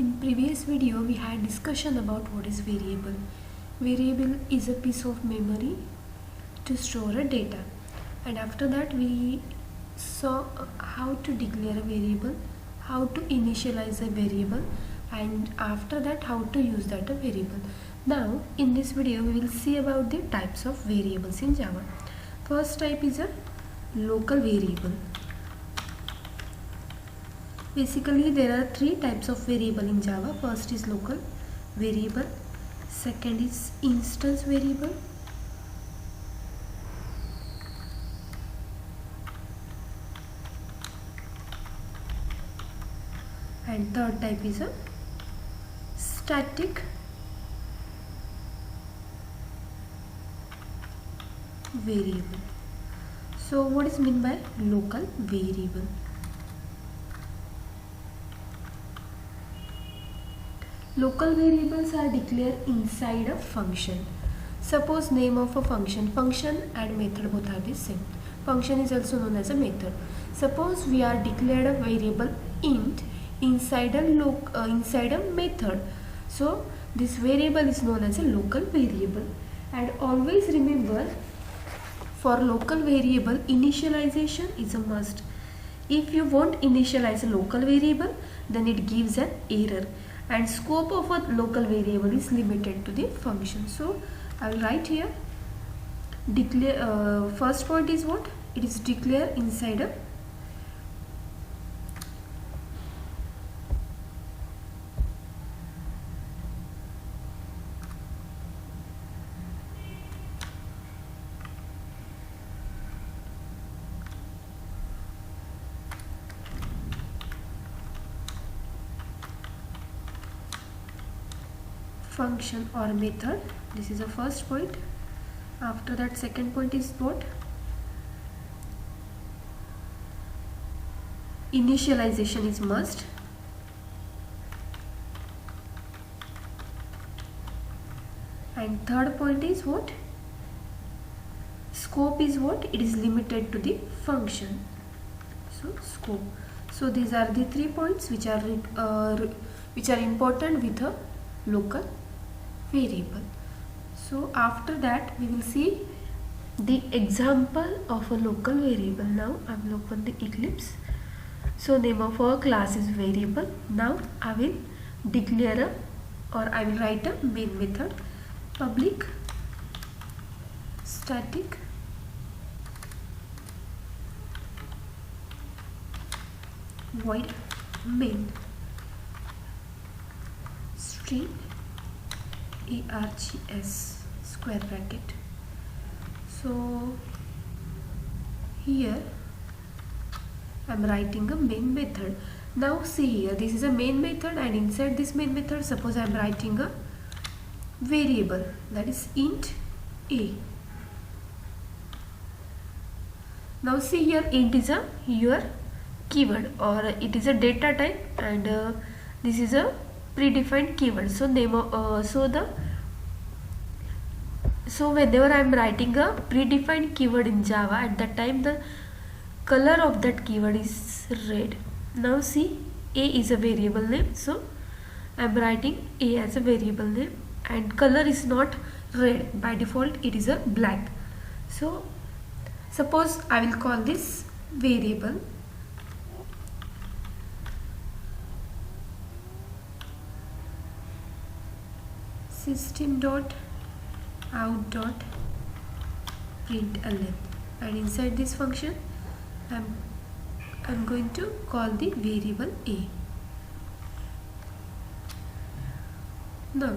In previous video we had discussion about what is variable. Variable is a piece of memory to store a data, and after that we saw how to declare a variable, how to initialize a variable, and after that how to use that a variable. Now in this video we will see about the types of variables in Java. First type is a local variable. Basically there are three types of variable in Java. First is local variable, second is instance variable, and third type is a static variable. So what is meant by local variable? Local variables are declared inside a function. Suppose name of a function. Function and method both are the same. Function is also known as a method. Suppose we are declared a variable int inside a method. So this variable is known as a local variable. And always remember, for local variable initialization is a must. If you won't initialize a local variable, then it gives an error. And scope of a local variable is limited to the function. So I will write here declare. First point is what? It is declare inside a function or method. This is the first point. After that, second point is what? Initialization is must. And third point is what? Scope is what? It is limited to the function. So scope. So these are the 3 points which are important with a local variable. So after that we will see the example of a local variable. Now I will open the Eclipse. So name of our class is variable. Now I will declare I will write a main method, public static void main string args square bracket. So here I am writing a main method. Now see here, this is a main method, and inside this main method suppose I am writing a variable, that is int a. Now see here, int is your keyword, or it is a data type, and this is a predefined keyword. So so whenever I am writing a predefined keyword in Java, at that time the color of that keyword is red. Now see, a is a variable name, so I am writing a as a variable name, and color is not red, by default it is a black. So suppose I will call this variable system.out.println, and inside this function I'm going to call the variable a. Now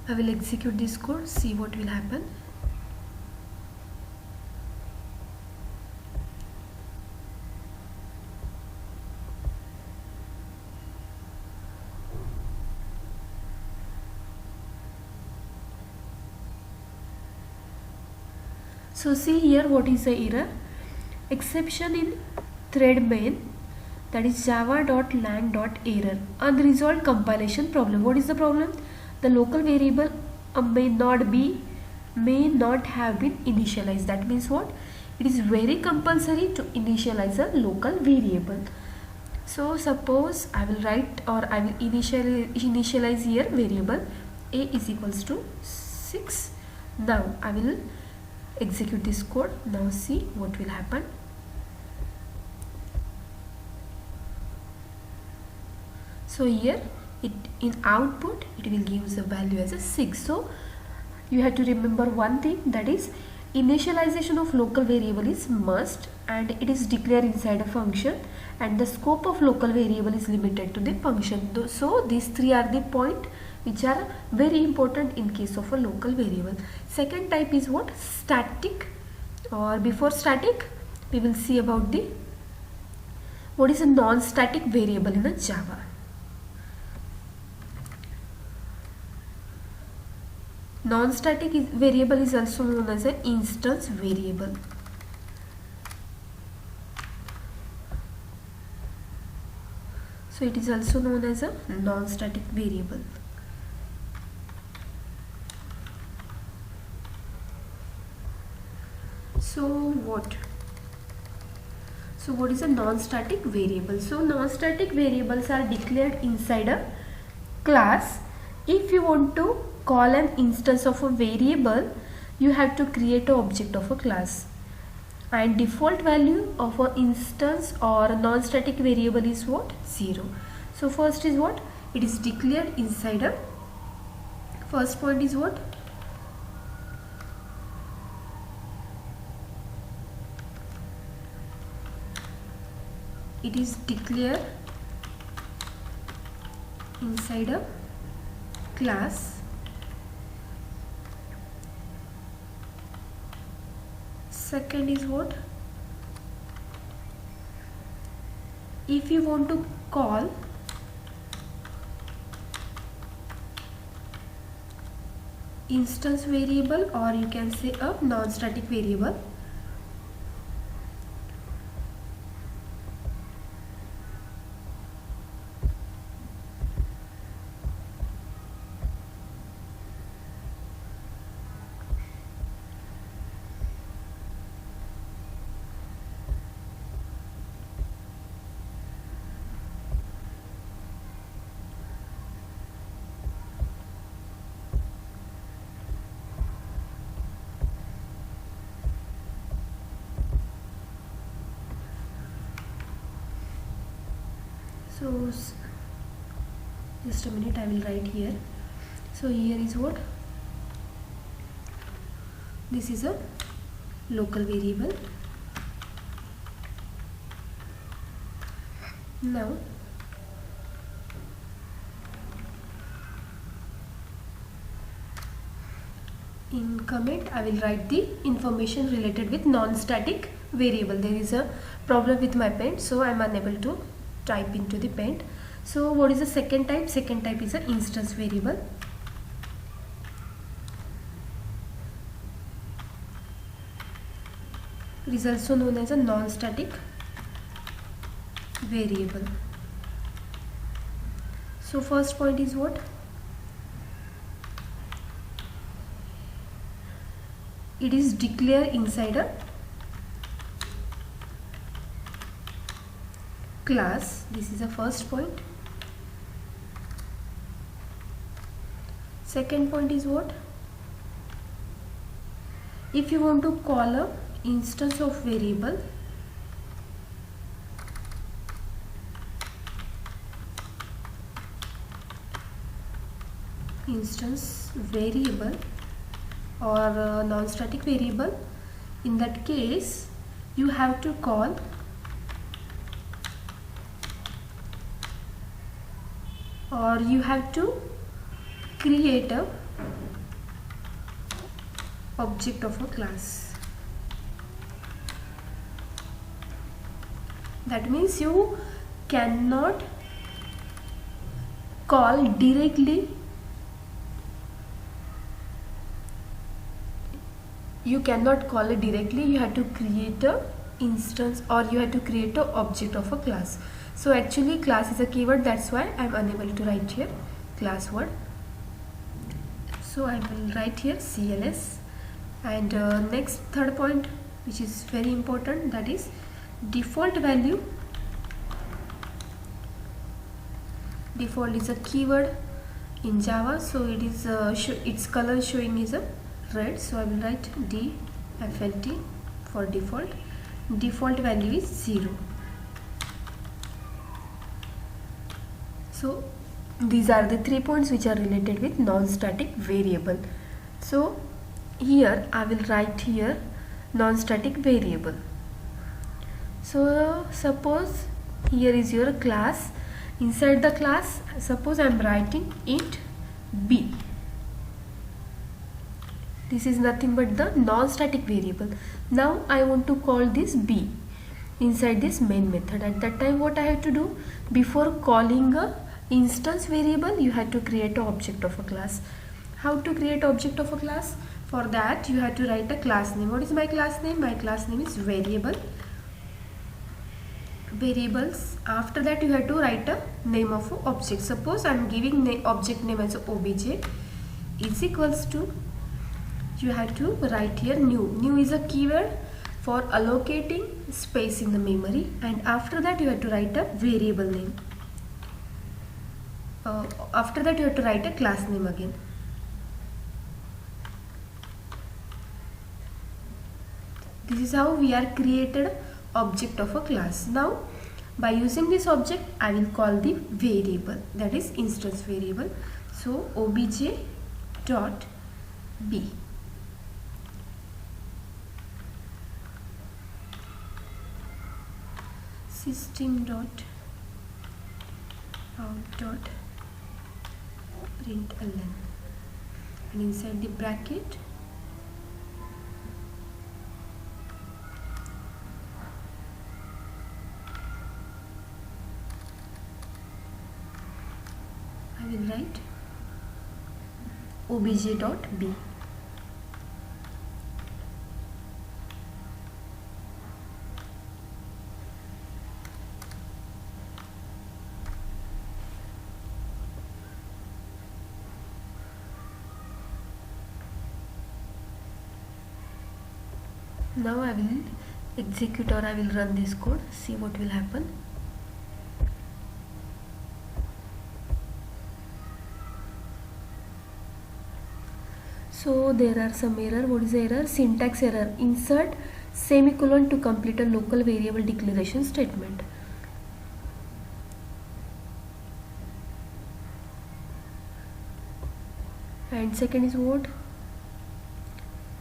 I will execute this code, see what will happen. So see here what is the error. Exception in thread main, that is java.lang.error, unresolved compilation problem. What is the problem? The local variable may not have been initialized. That means what? It is very compulsory to initialize a local variable. So suppose I will write, or I will initialize here variable a is equals to 6. Now I will execute this code. Now see what will happen. So here it in output it will give the value as a 6. So you have to remember one thing, that is initialization of local variable is must, and it is declared inside a function, and the scope of local variable is limited to the function. So these three are the point which are very important in case of a local variable. Second type is what? Static. Or before static we will see about the what is a non-static variable in a Java. Non-static variable is also known as an instance variable. So it is also known as a non-static variable. So what is a non-static variable? So non-static variables are declared inside a class. If you want to call an instance of a variable, you have to create an object of a class, and default value of an instance or a non-static variable is what? 0. So first is what? It is declared inside a, first point is what? It is declared inside a class. Second is what? If you want to call instance variable, or you can say a non-static variable, so just a minute, I will write here. So here is what? This is a local variable. Now in comment I will write the information related with non-static variable. There is a problem with my pen, so I am unable to type into the pen. So what is the second type? Second type is an instance variable. It is also known as a non-static variable. So first point is what? It is declared inside a class. This is the first point. Second point is what? If you want to call a instance of variable, or non-static variable, in that case you have to call or you have to create a object of a class. That means you cannot call directly, you have to create a instance, or you have to create a object of a class. So actually class is a keyword, that's why I am unable to write here class word. So I will write here CLS. And next, third point, which is very important, that is default value Default is a keyword in Java, so it is its color showing is a red, so I will write default for default. Default value is 0. So these are the 3 points which are related with non-static variable. So here I will write here non-static variable. So suppose here is your class. Inside the class, suppose I am writing int b. This is nothing but the non-static variable. Now I want to call this b inside this main method. At that time what I have to do? Before calling a instance variable, you have to create an object of a class. How to create object of a class? For that you have to write a class name. What is my class name? My class name is variables. After that you have to write a name of a object. Suppose I am giving object name as obj is equals to, you have to write here new is a keyword for allocating space in the memory, and after that you have to write a variable name. After that you have to write a class name again. This is how we are created object of a class. Now by using this object I will call the variable, that is instance variable. So obj dot b. System dot out dot println, and inside the bracket I will write obj dot b. Now I will execute, or I will run this code, see what will happen. So there are some error. What is the error? Syntax error. Insert semicolon to complete a local variable declaration statement. And second is what?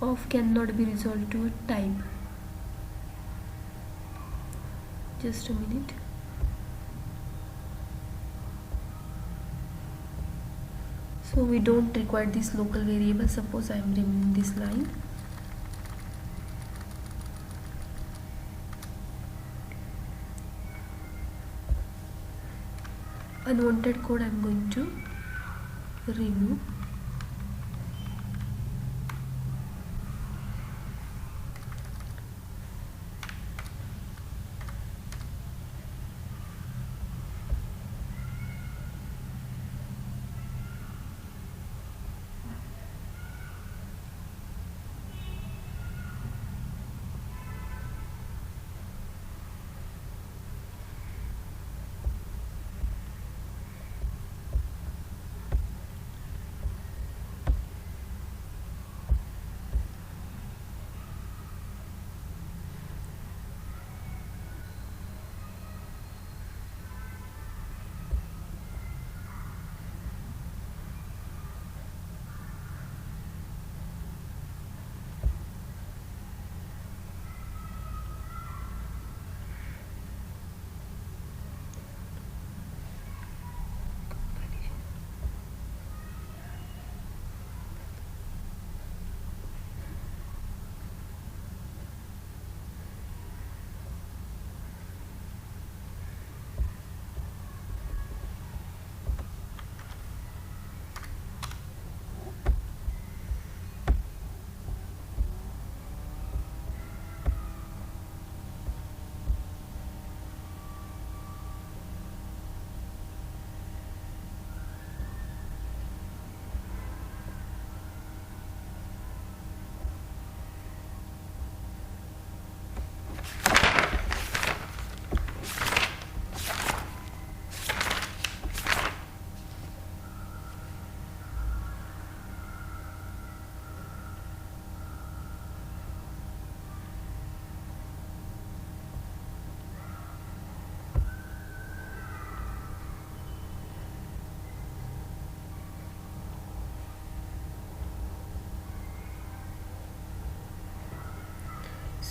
Of cannot be resolved to a type. Just a minute. So we don't require this local variable. Suppose I am removing this line. Unwanted code I am going to remove.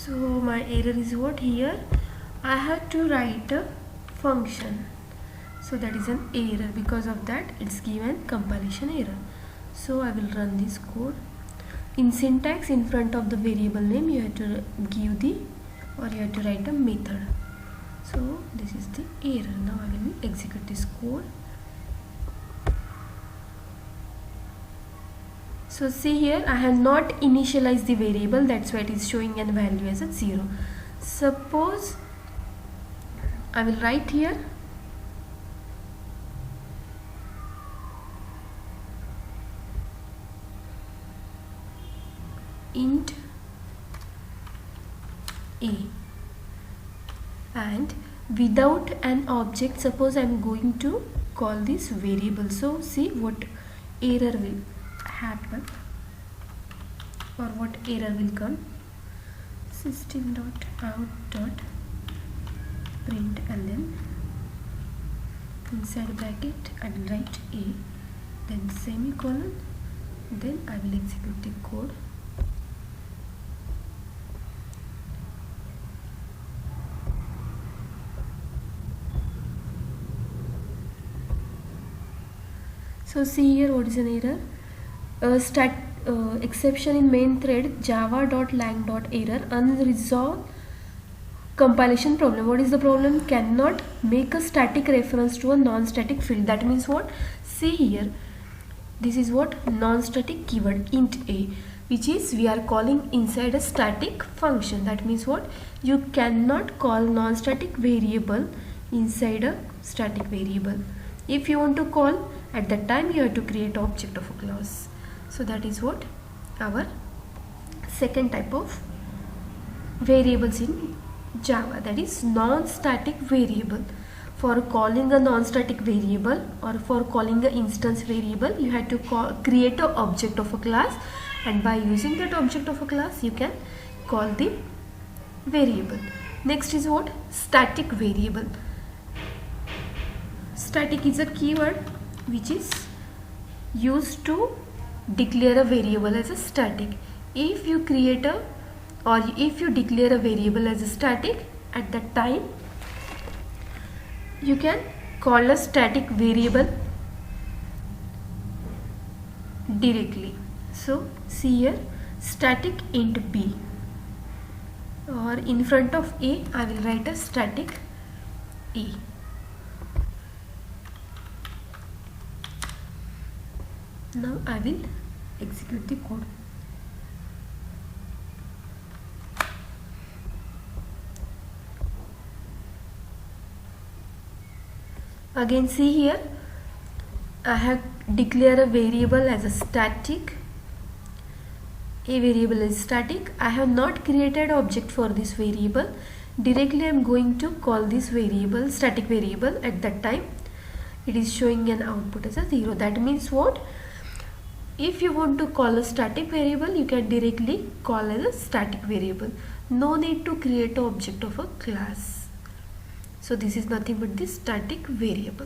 So my error is what? Here I have to write a function, so that is an error. Because of that it's given compilation error. So I will run this code. In syntax, in front of the variable name you have to give the, or you have to write a method. So this is the error. Now I will execute this code. So see here, I have not initialized the variable, that's why it is showing an value as a 0. Suppose I will write here int a, and without an object, suppose I am going to call this variable. So see what error will happen, or what error will come. System.out.println, and then inside bracket I will write a, then semicolon, then I will execute the code. So see here what is an error. Exception in main thread java.lang.error, unresolved compilation problem. What is the problem? Cannot make a static reference to a non-static field. That means what? See here, this is what? Non-static keyword int a, which is we are calling inside a static function. That means what? You cannot call non-static variable inside a static variable. If you want to call, at that time you have to create object of a class. So that is what our second type of variables in Java, that is non-static variable. For calling a non-static variable or for calling an instance variable, you have to create an object of a class, and by using that object of a class you can call the variable. Next is what? Static variable. Static is a keyword which is used to declare a variable as a static. If you create a, or if you declare a variable as a static, at that time you can call a static variable directly. So see here, static int b, or in front of a I will write a static a. Now I will execute the code. Again see here, I have declared a variable as a static. A variable is static. I have not created object for this variable. Directly I am going to call this variable, static variable. At that time it is showing an output as a 0. That means what? If you want to call a static variable, you can directly call as a static variable. No need to create an object of a class. So this is nothing but the static variable.